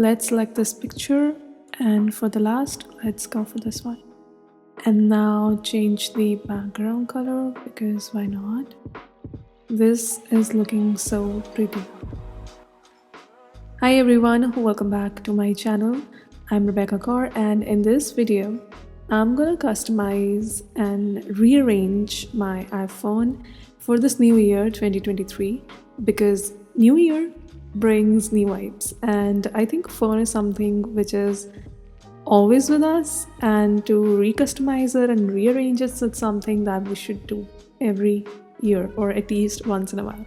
Let's select this picture, and for the last, let's go for this one. And now change the background color, because why not? This is looking so pretty. Hi everyone, welcome back to my channel. I'm Rebecca Kaur, and in this video I'm gonna customize and rearrange my iPhone for this new year 2023, because new year brings new vibes, and I think phone is something which is always with us, and to recustomize it and rearrange it is something that we should do every year or at least once in a while.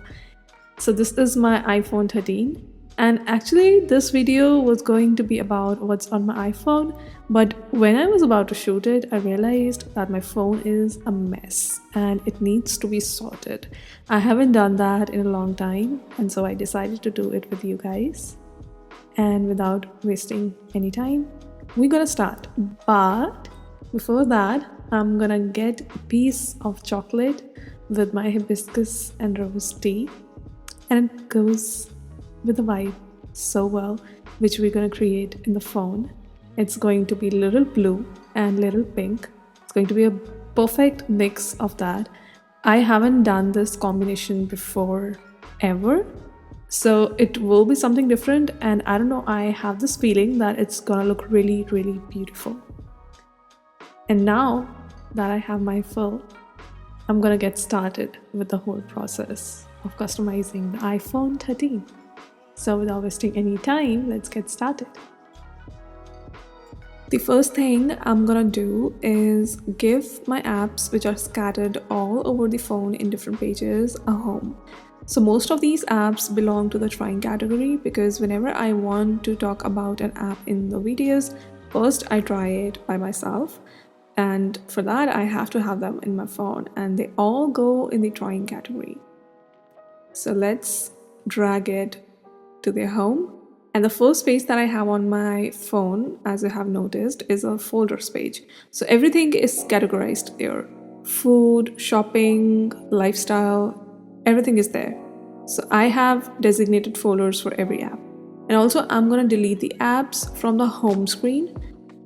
So this is my iPhone 13, and actually this video was going to be about what's on my iPhone, but when I was about to shoot it, I realized that my phone is a mess and it needs to be sorted. I haven't done that in a long time, and so I decided to do it with you guys. And without wasting any time, we're gonna start. But before that, I'm gonna get a piece of chocolate with my hibiscus and rose tea, and it goes with the vibe so well, which we're gonna create in the phone. It's going to be little blue and little pink. It's going to be a perfect mix of that. I haven't done this combination before ever, so it will be something different, and I don't know, I have this feeling that it's gonna look really, really beautiful. And now that I have my fill, I'm gonna get started with the whole process of customizing the iPhone 13. So without wasting any time, let's get started. The first thing I'm gonna do is give my apps, which are scattered all over the phone in different pages, a home. So most of these apps belong to the trying category, because whenever I want to talk about an app in the videos, first I try it by myself, and for that I have to have them in my phone, and they all go in the trying category. So let's drag it to their home. And the first space that I have on my phone, as you have noticed, is a folders page. So everything is categorized there. Food, shopping, lifestyle, everything is there. So I have designated folders for every app. And also I'm going to delete the apps from the home screen.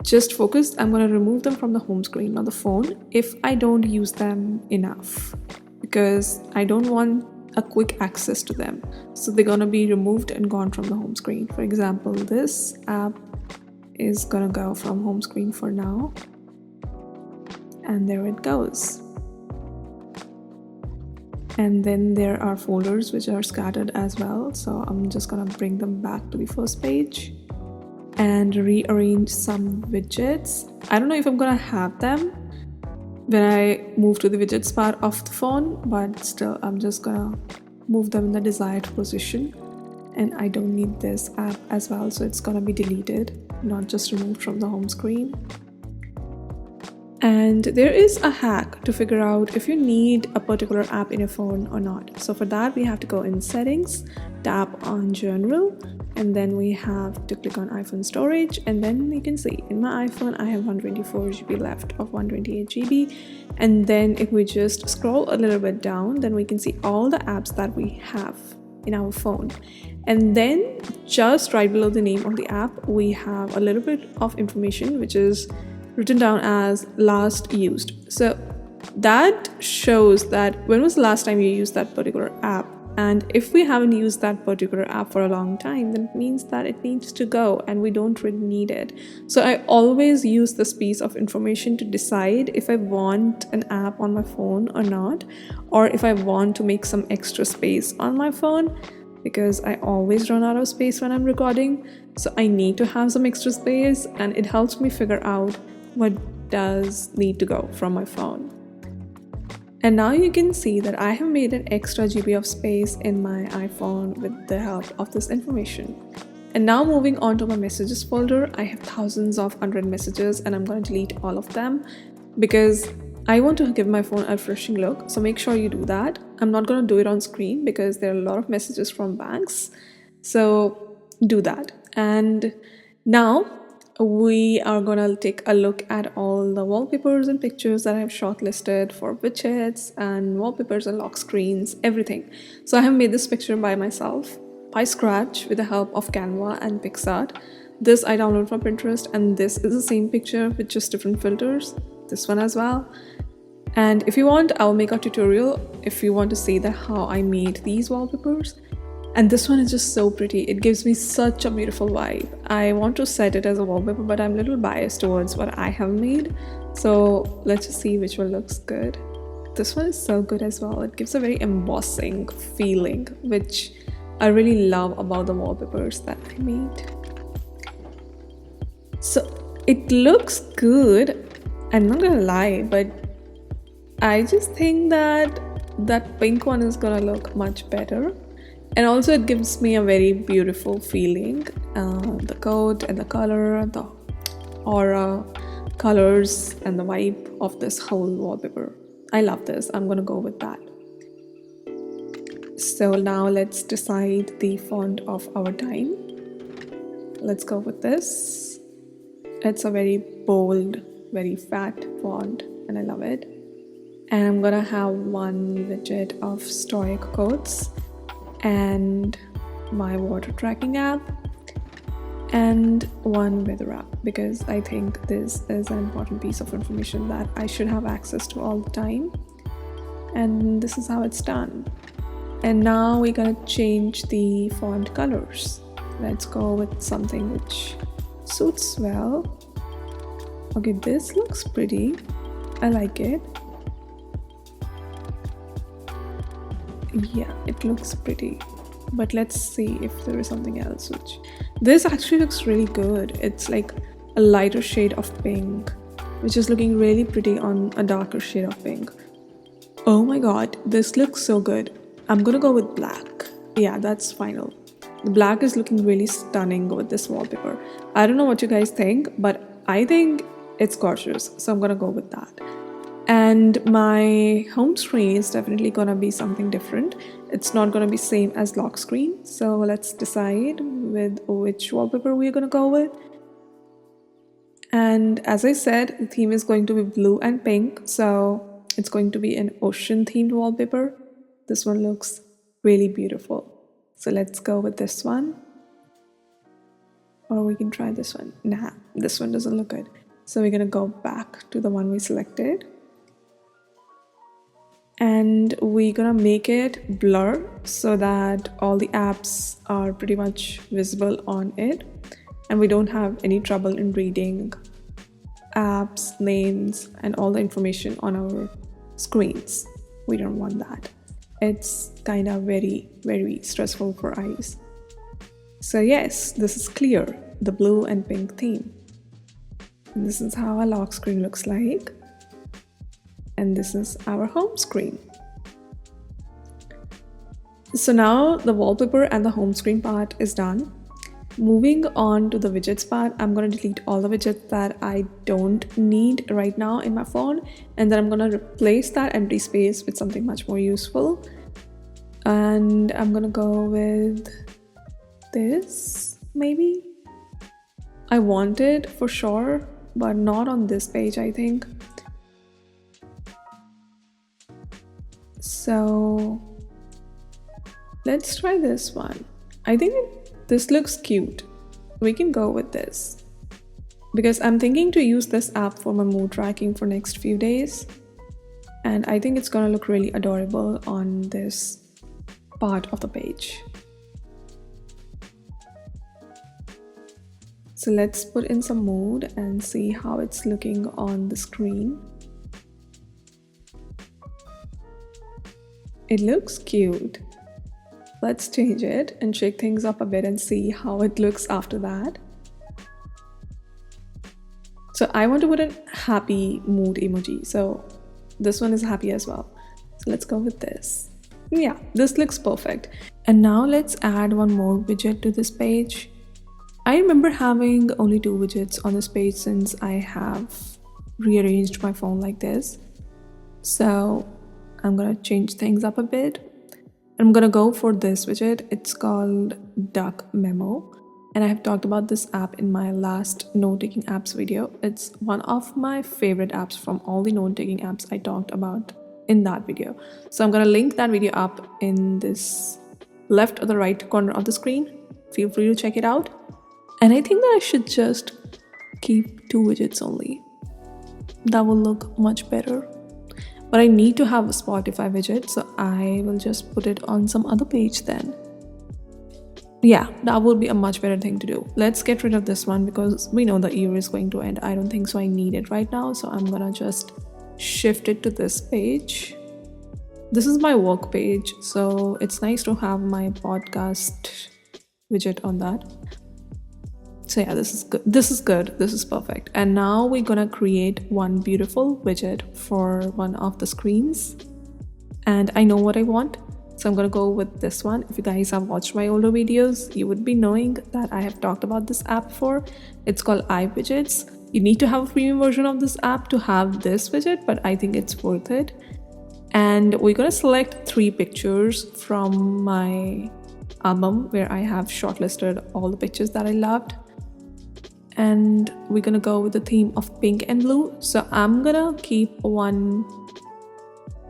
Just focus, I'm going to remove them from the home screen, not the phone, if I don't use them enough, because I don't want a quick access to them. So they're going to be removed and gone from the home screen. For example, this app is going to go from home screen for now. And there it goes. And then there are folders which are scattered as well. So I'm just going to bring them back to the first page and rearrange some widgets. I don't know if I'm going to have them when I move to the widgets part of the phone, but still I'm just gonna move them in the desired position. And I don't need this app as well, so it's gonna be deleted, not just removed from the home screen. And there is a hack to figure out if you need a particular app in your phone or not. So for that, we have to go in settings, tap on general, and then we have to click on iPhone storage, and then you can see in my iPhone I have 124 GB left of 128 GB. And then if we just scroll a little bit down, then we can see all the apps that we have in our phone. And then just right below the name of the app, we have a little bit of information which is written down as last used. So that shows that when was the last time you used that particular app. And if we haven't used that particular app for a long time, then it means that it needs to go and we don't really need it. So I always use this piece of information to decide if I want an app on my phone or not, or if I want to make some extra space on my phone, because I always run out of space when I'm recording. So I need to have some extra space, and it helps me figure out what does need to go from my phone. And now you can see that I have made an extra GB of space in my iPhone with the help of this information. And now moving on to my messages folder, I have thousands of unread messages, and I'm going to delete all of them because I want to give my phone a refreshing look. So make sure you do that. I'm not going to do it on screen because there are a lot of messages from banks. So do that. And now we are gonna take a look at all the wallpapers and pictures that I have shortlisted for widgets and wallpapers and lock screens, everything. So I have made this picture by myself, I scratch with the help of Canva and PixArt. This I download from Pinterest, and this is the same picture with just different filters. This one as well. And if you want, I'll make a tutorial if you want to see that how I made these wallpapers. And this one is just so pretty. It gives me such a beautiful vibe. I want to set it as a wallpaper, but I'm a little biased towards what I have made. So let's just see which one looks good. This one is so good as well. It gives a very embossing feeling, which I really love about the wallpapers that I made. So it looks good, I'm not gonna lie, but I just think that that pink one is gonna look much better. And also it gives me a very beautiful feeling. The coat and the color, the aura, colors and the vibe of this whole wallpaper. I love this. I'm gonna go with that. So now let's decide the font of our time. Let's go with this. It's a very bold, very fat font and I love it. And I'm gonna have one widget of Stoic quotes and my water tracking app and one weather app, because I think this is an important piece of information that I should have access to all the time. And this is how it's done. And now we're gonna change the font colors. Let's go with something which suits well. Okay, this looks pretty. I like it. Yeah, it looks pretty. But let's see if there is something else which... This actually looks really good. It's like a lighter shade of pink, which is looking really pretty on a darker shade of pink. Oh my god, this looks so good. I'm gonna go with black. Yeah, that's final. The black is looking really stunning with this wallpaper. I don't know what you guys think, but I think it's gorgeous. So I'm gonna go with that. And my home screen is definitely gonna be something different. It's not gonna be same as lock screen. So let's decide with which wallpaper we're gonna go with. And as I said, the theme is going to be blue and pink. So it's going to be an ocean themed wallpaper. This one looks really beautiful. So let's go with this one. Or we can try this one. Nah, this one doesn't look good. So we're gonna go back to the one we selected. And we're gonna make it blur so that all the apps are pretty much visible on it. And we don't have any trouble in reading apps, names, and all the information on our screens. We don't want that. It's kind of very, very stressful for eyes. So yes, this is clear, the blue and pink theme. And this is how our lock screen looks like. And this is our home screen. So now the wallpaper and the home screen part is done. Moving on to the widgets part, I'm going to delete all the widgets that I don't need right now in my phone, and then I'm going to replace that empty space with something much more useful. And I'm going to go with this, maybe. I want it for sure, but not on this page, I think. So let's try this one. I think this looks cute. We can go with this because I'm thinking to use this app for my mood tracking for next few days, and I think it's gonna look really adorable on this part of the page. So let's put in some mood and see how it's looking on the screen. It looks cute. Let's change it and shake things up a bit and see how it looks after that. So I want to put a happy mood emoji. So this one is happy as well. So let's go with this. Yeah, this looks perfect. And now let's add one more widget to this page. I remember having only 2 widgets on this page since I have rearranged my phone like this. So I'm gonna change things up a bit. I'm gonna go for this widget. It's called Duck Memo, and I have talked about this app in my last note-taking apps video. It's one of my favorite apps from all the note-taking apps I talked about in that video. So I'm gonna link that video up in this left or the right corner of the screen. Feel free to check it out. And I think that I should just keep 2 widgets only. That will look much better. But I need to have a Spotify widget, so I will just put it on some other page then. Yeah, that would be a much better thing to do. Let's get rid of this one because we know the year is going to end. I don't think so I need it right now, so I'm gonna just shift it to this page. This is my work page, so it's nice to have my podcast widget on that. So yeah, this is good. This is good. This is perfect. And now we're gonna create one beautiful widget for one of the screens. And I know what I want. So I'm gonna go with this one. If you guys have watched my older videos, you would be knowing that I have talked about this app before. It's called iWidgets. You need to have a premium version of this app to have this widget, but I think it's worth it. And we're gonna select 3 pictures from my album where I have shortlisted all the pictures that I loved. And we're gonna go with the theme of pink and blue. So I'm gonna keep one.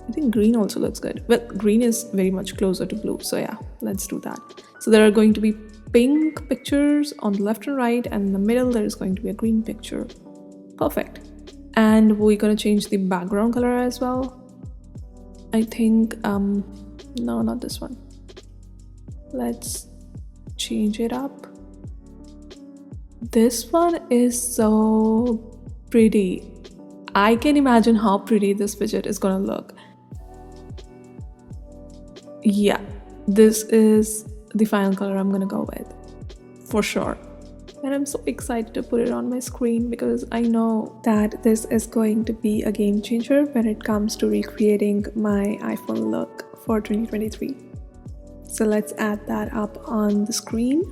I think green also looks good. Well, green is very much closer to blue, so yeah, let's do that. So there are going to be pink pictures on the left and right, and in the middle there is going to be a green picture. Perfect. And we're gonna change the background color as well. I think no, not this one. Let's change it up. This one is so pretty. I can imagine how pretty this widget is gonna look. Yeah, this is the final color I'm gonna go with for sure. And I'm so excited to put it on my screen because I know that this is going to be a game changer when it comes to recreating my iPhone look for 2023. So let's add that up on the screen.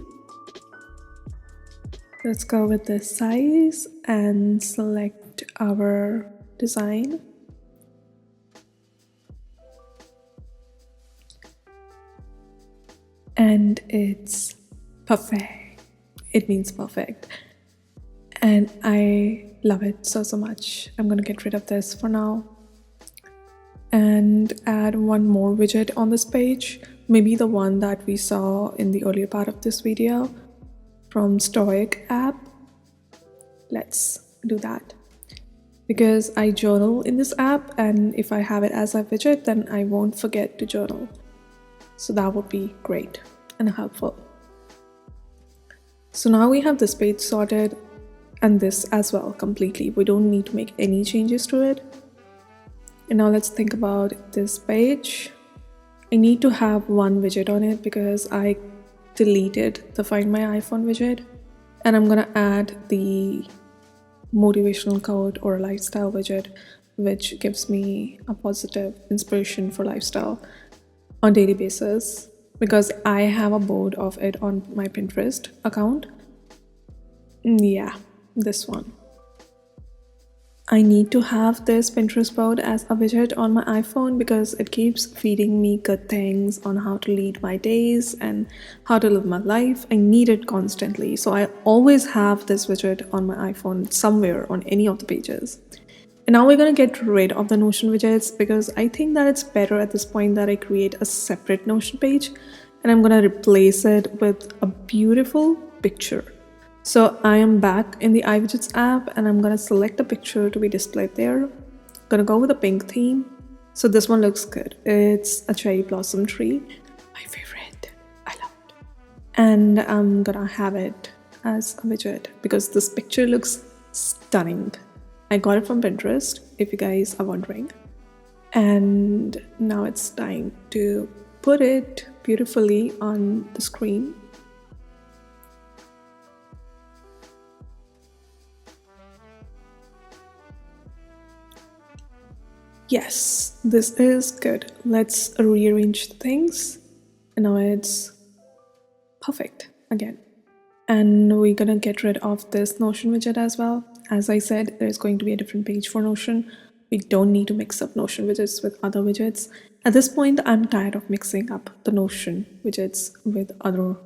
Let's go with this size and select our design. And it's perfect. It means perfect. And I love it so much. I'm gonna get rid of this for now and add one more widget on this page. Maybe the one that we saw in the earlier part of this video from Stoic app. Let's do that. Because I journal in this app, and if I have it as a widget, then I won't forget to journal. So that would be great and helpful. So now we have this page sorted and this as well completely. We don't need to make any changes to it. And now let's think about this page. I need to have one widget on it because I deleted the Find My iPhone widget. And I'm gonna add the motivational quote or lifestyle widget, which gives me a positive inspiration for lifestyle on daily basis, because I have a board of it on my Pinterest account. Yeah, this one. I need to have this Pinterest board as a widget on my iPhone because it keeps feeding me good things on how to lead my days and how to live my life. I need it constantly, so I always have this widget on my iPhone somewhere on any of the pages. And now we're gonna get rid of the Notion widgets because I think that it's better at this point that I create a separate Notion page, and I'm gonna replace it with a beautiful picture. So I am back in the iWidgets app and I'm gonna select a picture to be displayed there. Gonna go with a pink theme. So this one looks good. It's a cherry blossom tree, my favorite. I love it. And I'm gonna have it as a widget because this picture looks stunning. I got it from Pinterest, if you guys are wondering. And now it's time to put it beautifully on the screen. Yes, this is good. Let's rearrange things. And now it's perfect again. And we're gonna get rid of this Notion widget as well. As I said, there's going to be a different page for Notion. We don't need to mix up Notion widgets with other widgets. At this point, I'm tired of mixing up the Notion widgets with other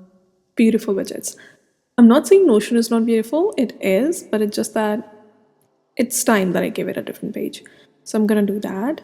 beautiful widgets. I'm not saying Notion is not beautiful, it is, but it's just that it's time that I give it a different page. So I'm gonna do that.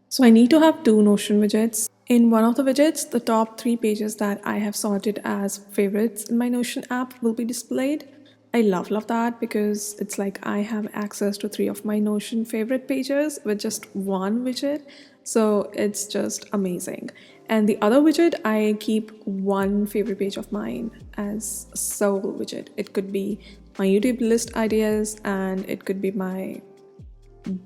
So I need to have 2 Notion widgets. In one of the widgets, the top 3 pages that I have sorted as favorites in my Notion app will be displayed. I love that because it's like I have access to 3 of my Notion favorite pages with just one widget. So it's just amazing. And the other widget, I keep one favorite page of mine as a sole widget. It could be my YouTube list ideas and it could be my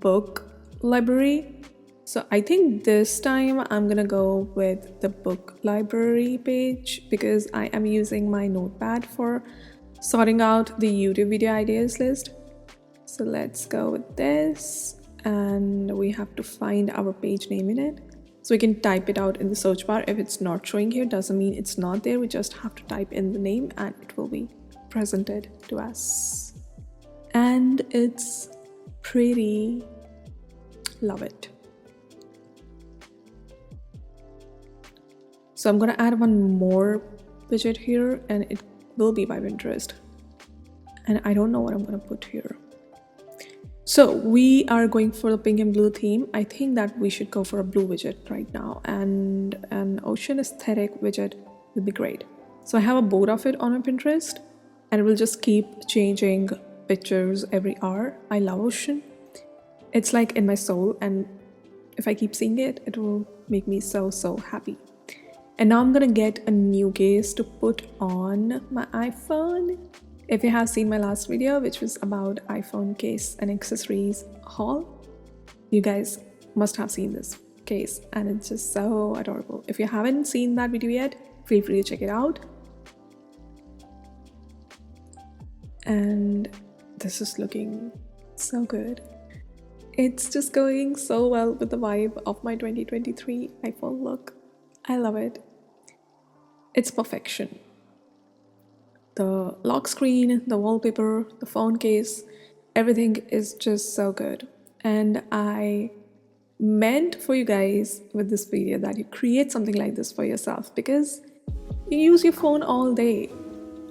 book library. So I think this time I'm gonna go with the book library page because I am using my notepad for sorting out the YouTube video ideas list. So let's go with this, and we have to find our page name in it. So we can type it out in the search bar. If it's not showing here, doesn't mean it's not there. We just have to type in the name and it will be presented to us. And it's pretty. Love it. So I'm gonna add one more widget here and it will be by Pinterest. And I don't know what I'm gonna put here. So we are going for the pink and blue theme. I think that we should go for a blue widget right now, and an ocean aesthetic widget would be great. So I have a board of it on my Pinterest and it will just keep changing pictures every hour. I love ocean. It's like in my soul, and if I keep seeing it, it will make me so happy. And now I'm gonna get a new case to put on my iPhone. If you have seen my last video, which was about iPhone case and accessories haul, you guys must have seen this case and it's just so adorable. If you haven't seen that video yet, feel free to check it out. And this is looking so good. It's just going so well with the vibe of my 2023 iPhone look. I love it. It's perfection. The lock screen, the wallpaper, the phone case, everything is just so good. And I meant for you guys with this video that you create something like this for yourself because you use your phone all day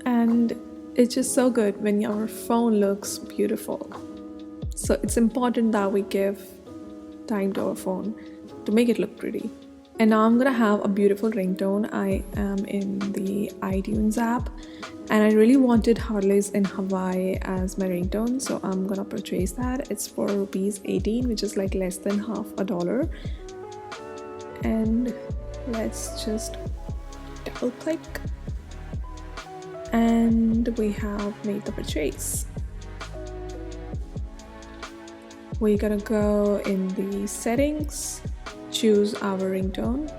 and it's just so good when your phone looks beautiful. So it's important that we give time to our phone to make it look pretty. And now I'm gonna have a beautiful ringtone. I am in the iTunes app and I really wanted Harley's in Hawaii as my ringtone, so I'm gonna purchase that. It's for ₹18, which is like less than half a dollar. And let's just double click and we have made the purchase. We're gonna go in the settings, choose our ringtone.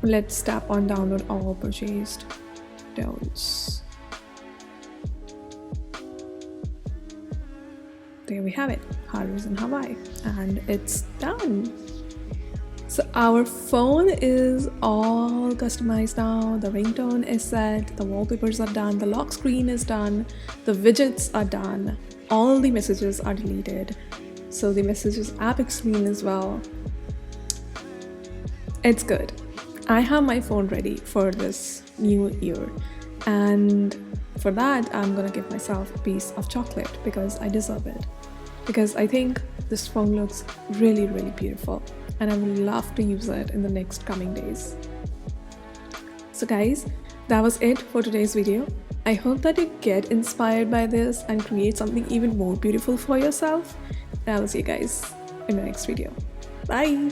Let's tap on download all purchased tones. There we have it, Harley's in Hawaii, and it's done. So our phone is all customized now, the ringtone is set, the wallpapers are done, the lock screen is done, the widgets are done, all the messages are deleted. So the messages app screen as well. It's good. I have my phone ready for this new year, and for that I'm gonna give myself a piece of chocolate because I deserve it. Because I think this phone looks really beautiful and I would love to use it in the next coming days. So guys, that was it for today's video. I hope that you get inspired by this and create something even more beautiful for yourself. And I'll see you guys in the next video. Bye!